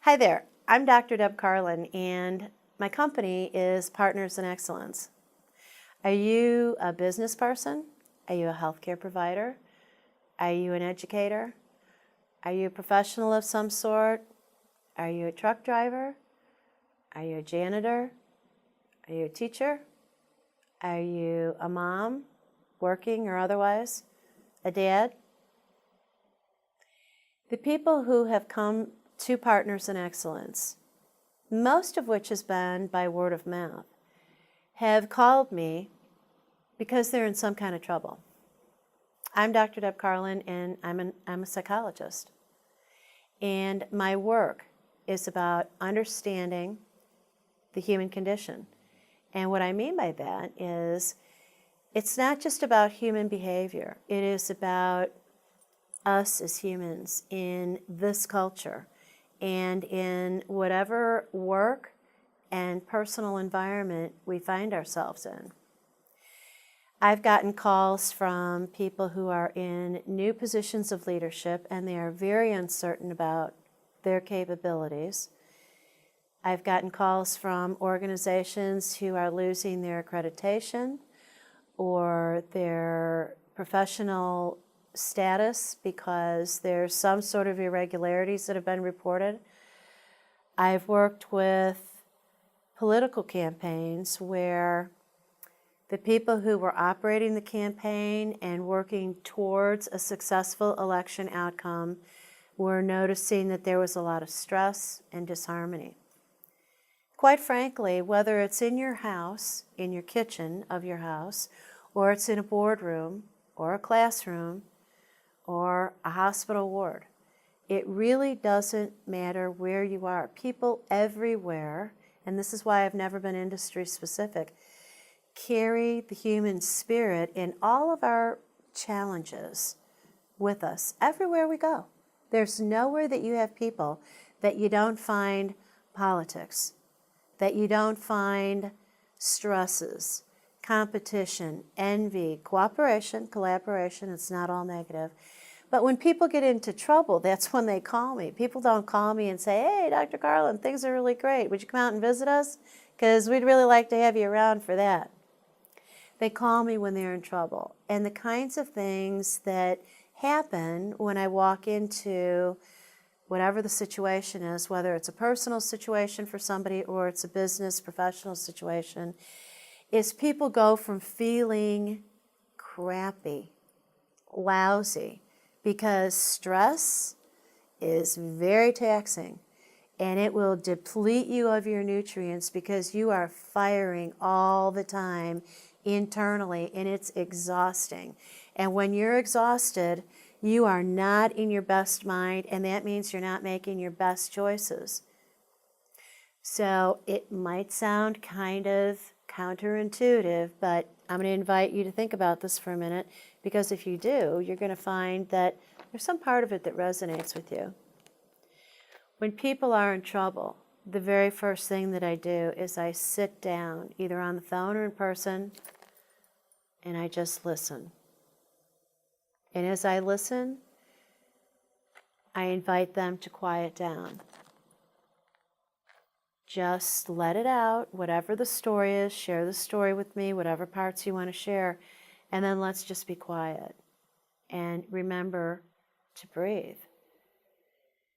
Hi there, I'm Dr. Deb Carlin, and my company is Partners in Excellence. Are you a business person? Are you a healthcare provider? Are you an educator? Are you a professional of some sort? Are you a truck driver? Are you a janitor? Are you a teacher? Are you a mom, working or otherwise? A dad? The people who have come to Partners in Excellence, most of which has been by word of mouth, have called me because they're in some kind of trouble. I'm Dr. Deb Carlin, and I'm a psychologist. And my work is about understanding the human condition. And what I mean by that is it's not just about human behavior. It is about us as humans in this culture and in whatever work and personal environment we find ourselves in. I've gotten calls from people who are in new positions of leadership and they are very uncertain about their capabilities. I've gotten calls from organizations who are losing their accreditation or their professional status because there's some sort of irregularities that have been reported. I've worked with political campaigns where the people who were operating the campaign and working towards a successful election outcome were noticing that there was a lot of stress and disharmony. Quite frankly, whether it's in your house, in your kitchen of your house, or it's in a boardroom or a classroom, or a hospital ward. It really doesn't matter where you are. People everywhere, and this is why I've never been industry specific, carry the human spirit in all of our challenges with us everywhere we go. There's nowhere that you have people that you don't find politics, that you don't find stresses, competition, envy, cooperation, collaboration. It's not all negative. But when people get into trouble, that's when they call me. People don't call me and say, hey, Dr. Carlin, things are really great. Would you come out and visit us? Because we'd really like to have you around for that. They call me when they're in trouble. And the kinds of things that happen when I walk into whatever the situation is, whether it's a personal situation for somebody or it's a business, professional situation, is people go from feeling crappy, lousy, because stress is very taxing and it will deplete you of your nutrients because you are firing all the time internally and it's exhausting. And when you're exhausted, you are not in your best mind, and that means you're not making your best choices. So it might sound kind of counterintuitive, but I'm going to invite you to think about this for a minute, because if you do, you're going to find that there's some part of it that resonates with you. When people are in trouble, the very first thing that I do is I sit down, either on the phone or in person, and I just listen. And as I listen, I invite them to quiet down. Just let it out, whatever the story is, share the story with me, whatever parts you want to share, and then let's just be quiet. And remember to breathe.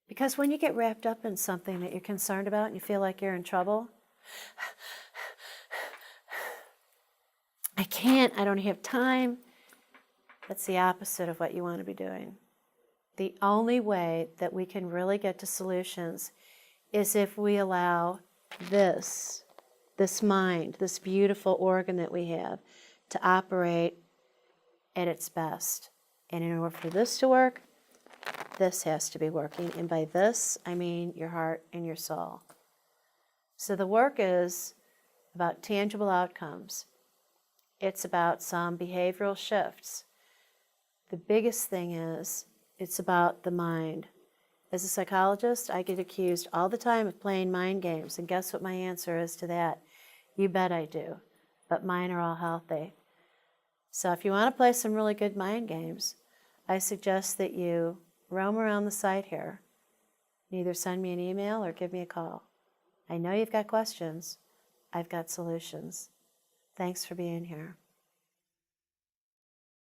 Because when you get wrapped up in something that you're concerned about and you feel like you're in trouble, I don't have time. That's the opposite of what you want to be doing. The only way that we can really get to solutions is if we allow this mind, this beautiful organ that we have, to operate at its best. And in order for this to work, this has to be working. And by this, I mean your heart and your soul. So the work is about tangible outcomes. It's about some behavioral shifts. The biggest thing is, it's about the mind. As a psychologist, I get accused all the time of playing mind games, and guess what my answer is to that? You bet I do, but mine are all healthy. So if you want to play some really good mind games, I suggest that you roam around the site here Either send me an email or give me a call. I know you've got questions. I've got solutions. Thanks for being here.